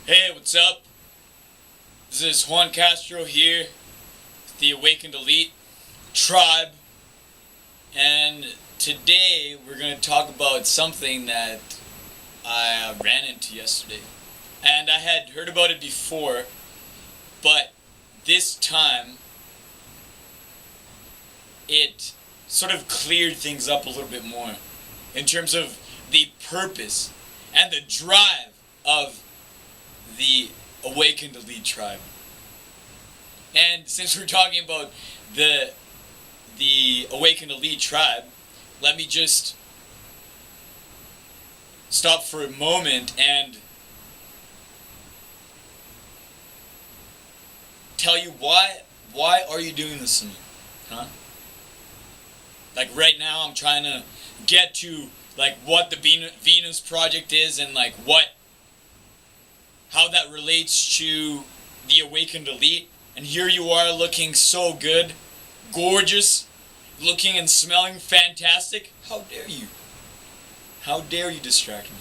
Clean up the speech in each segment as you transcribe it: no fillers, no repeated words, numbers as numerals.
Hey, what's up? This is Juan Castro here, the Awakened Elite Tribe, and today we're going to talk about something that I ran into yesterday. And I had heard about it before, but this time it sort of cleared things up a little bit more in terms of the purpose and the drive of the Awakened Elite Tribe. And since we're talking about the Awakened Elite Tribe, let me just stop for a moment and tell you why are you doing this to me? Huh? Like right now I'm trying to get to like what the Venus Project is and like how that relates to the Awakened Elite. And here you are looking so good, gorgeous, looking and smelling fantastic. How dare you? How dare you distract me?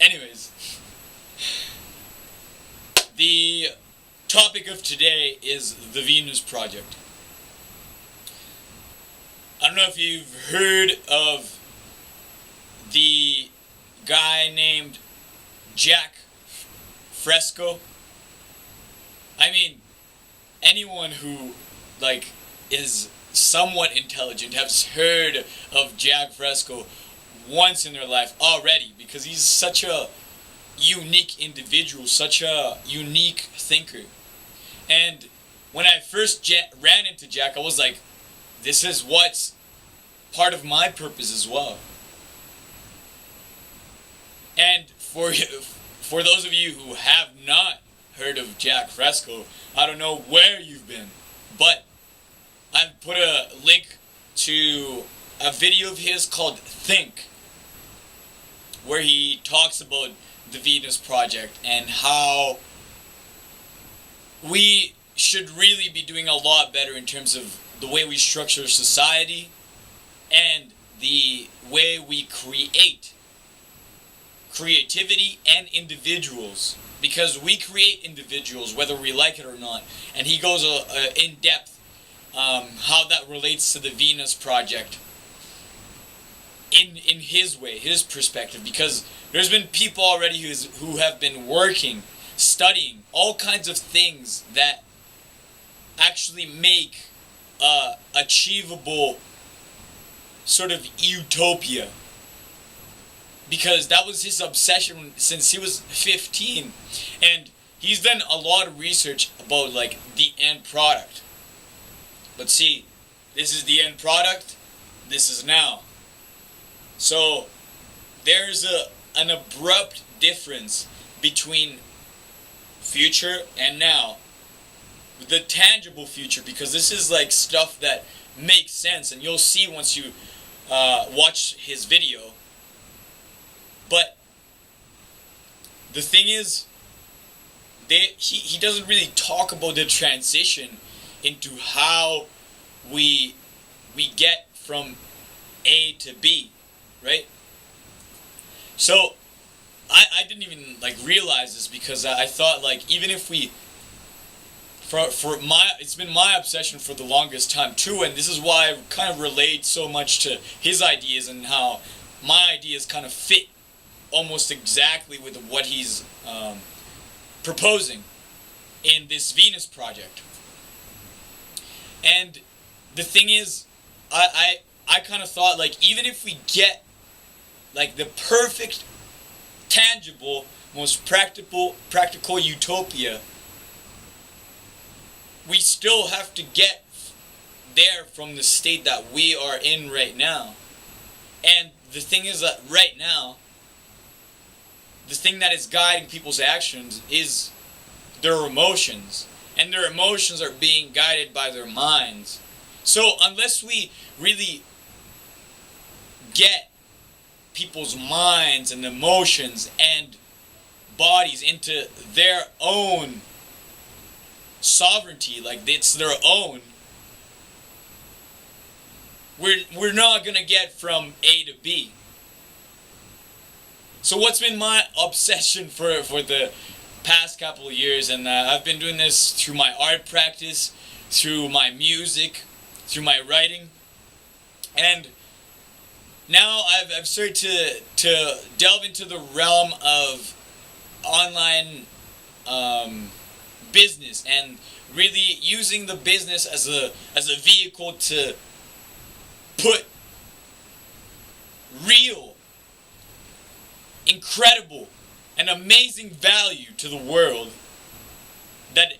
Anyways, the topic of today is the Venus Project. I don't know if you've heard of the guy named Jack Fresco. I mean, anyone who is somewhat intelligent has heard of Jack Fresco once in their life already, because he's such a unique individual, such a unique thinker. And when I first ran into Jack, I was like, this is what's part of my purpose as well. And for those of you who have not heard of Jack Fresco, I don't know where you've been, but I've put a link to a video of his called Think, where he talks about the Venus Project and how we should really be doing a lot better in terms of the way we structure society and the way we create creativity and individuals, because we create individuals whether we like it or not. And he goes in depth how that relates to the Venus Project in his way, his perspective, because there's been people already who have been working, studying all kinds of things that actually make achievable sort of utopia, because that was his obsession since he was 15. And he's done a lot of research about like the end product. But see, this is the end product, this is now. So there's an abrupt difference between future and now. The tangible future, because this is like stuff that makes sense, and you'll see once you watch his video. But the thing is, he doesn't really talk about the transition into how we get from A to B, right? So I didn't even like realize this, because I thought like even if we it's been my obsession for the longest time too, and this is why I kind of relate so much to his ideas and how my ideas kind of fit almost exactly with what he's proposing in this Venus Project. And the thing is, I kind of thought like even if we get like the perfect, tangible, most practical utopia, we still have to get there from the state that we are in right now. And the thing is that right now, the thing that is guiding people's actions is their emotions. And their emotions are being guided by their minds. So unless we really get people's minds and emotions and bodies into their own sovereignty, like it's their own, we're not gonna get from A to B. So what's been my obsession for the past couple of years, and I've been doing this through my art practice, through my music, through my writing, and now I've started to delve into the realm of online business, and really using the business as a vehicle to put real, incredible, and amazing value to the world that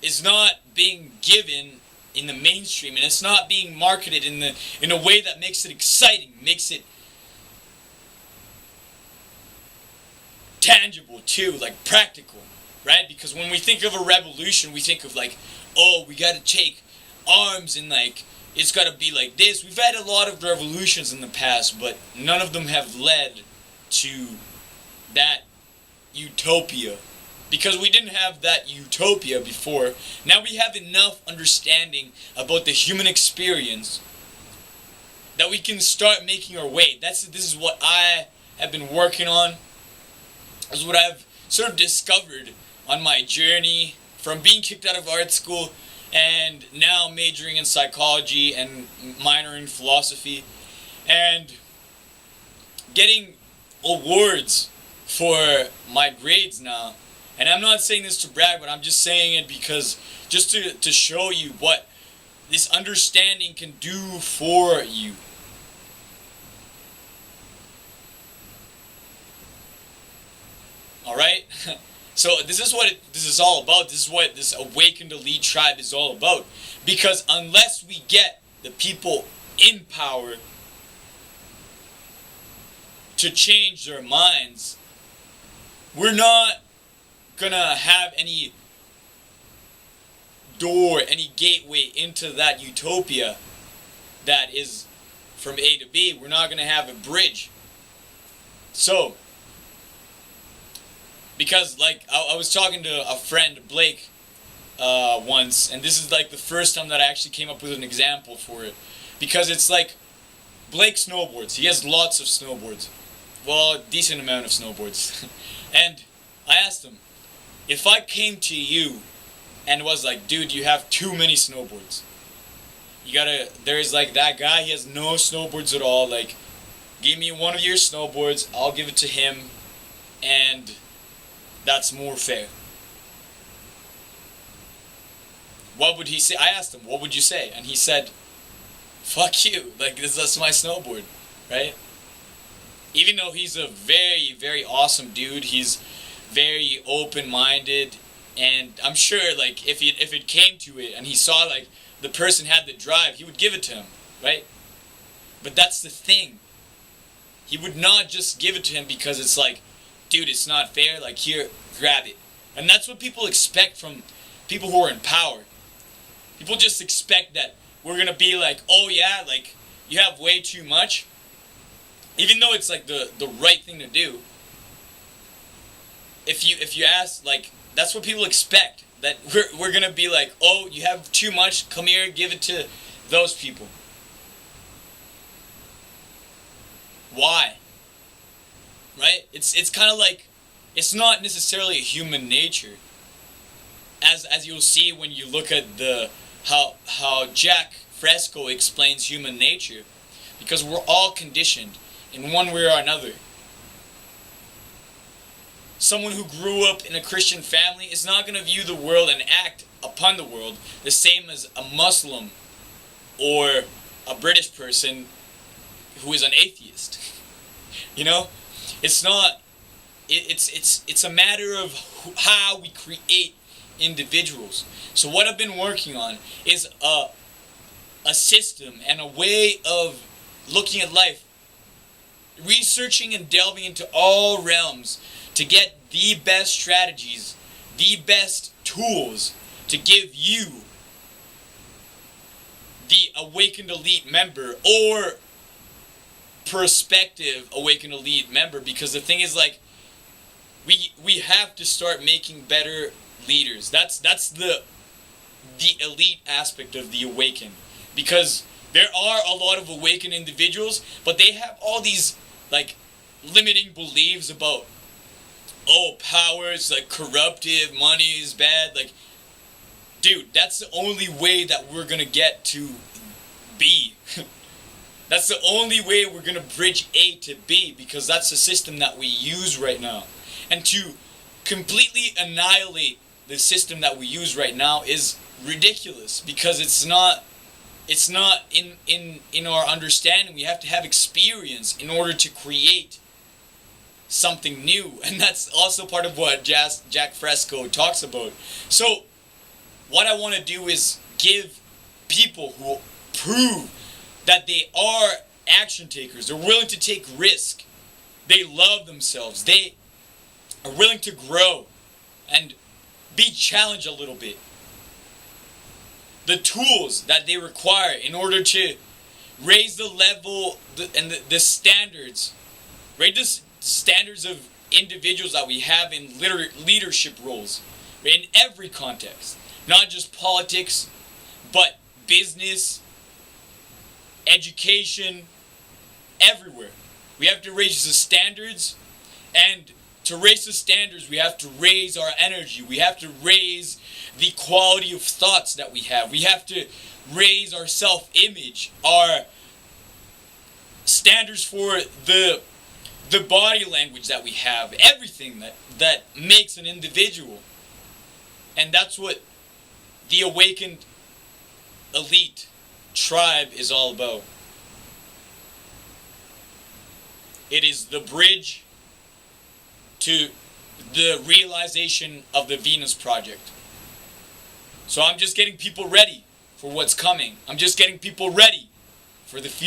is not being given in the mainstream, and it's not being marketed in a way that makes it exciting, makes it tangible too, like practical, right? Because when we think of a revolution, we think of like, oh, we got to take arms and like it's got to be like this. We've had a lot of revolutions in the past, but none of them have led to that utopia. Because we didn't have that utopia before, now we have enough understanding about the human experience that we can start making our way. This is what I have been working on. This is what I've sort of discovered on my journey from being kicked out of art school and now majoring in psychology and minoring in philosophy and getting awards for my grades now. And I'm not saying this to brag, but I'm just saying it because just to show you what this understanding can do for you. Alright? So this is what this is all about. This is what this Awakened Elite Tribe is all about. Because unless we get the people in power to change their minds, we're not gonna have any door, any gateway into that utopia that is from A to B. We're not gonna have a bridge. So, because like I was talking to a friend, Blake, once, and this is like the first time that I actually came up with an example for it. Because it's like, Blake snowboards. He has lots of snowboards. Well, a decent amount of snowboards. And I asked him, if I came to you and was like, dude, you have too many snowboards. There's like that guy, he has no snowboards at all. Like, give me one of your snowboards, I'll give it to him, and that's more fair. What would he say? I asked him, what would you say? And he said, fuck you. Like, that's my snowboard, right? Even though he's a very, very awesome dude, he's very open-minded, and I'm sure like if it came to it and he saw like the person had the drive, he would give it to him, right? But that's the thing. He would not just give it to him because it's like, dude, it's not fair, like here, grab it. And that's what people expect from people who are in power. People just expect that we're gonna be like, oh yeah, like you have way too much. Even though it's like the right thing to do. If you ask, like, that's what people expect. That we're gonna be like, oh, you have too much, come here, give it to those people. Why? Right? It's kind of like, it's not necessarily a human nature. As you'll see when you look at how Jack Fresco explains human nature, because we're all conditioned in one way or another. Someone who grew up in a Christian family is not going to view the world and act upon the world the same as a Muslim or a British person who is an atheist. You know, it's not. It's a matter of how we create individuals. So what I've been working on is a system and a way of looking at life, researching and delving into all realms to get the best strategies, the best tools to give you, the Awakened Elite member or prospective Awakened Elite member. Because the thing is, like, we have to start making better leaders. That's the elite aspect of the Awakened. Because there are a lot of awakened individuals, but they have all these like limiting beliefs about, oh, power is like corruptive, money is bad. Like, dude, that's the only way that we're gonna get to B. That's the only way we're gonna bridge A to B, because that's the system that we use right now. And to completely annihilate the system that we use right now is ridiculous, because it's not in our understanding. We have to have experience in order to create something new, and that's also part of what Jack Fresco talks about. So what I want to do is give people who prove that they are action takers, they're willing to take risk, they love themselves, they are willing to grow and be challenged a little bit, the tools that they require in order to raise the level and the standards, raise the standards of individuals that we have in leadership roles in every context, not just politics, but business, education, everywhere. We have to raise the standards, and to raise the standards, we have to raise our energy. We have to raise the quality of thoughts that we have. We have to raise our self-image, our standards for the body language that we have, everything that makes an individual. And that's what the awakened elite tribe is all about. It is the bridge to the realization of the Venus Project. So I'm just getting people ready for what's coming. I'm just getting people ready for the future.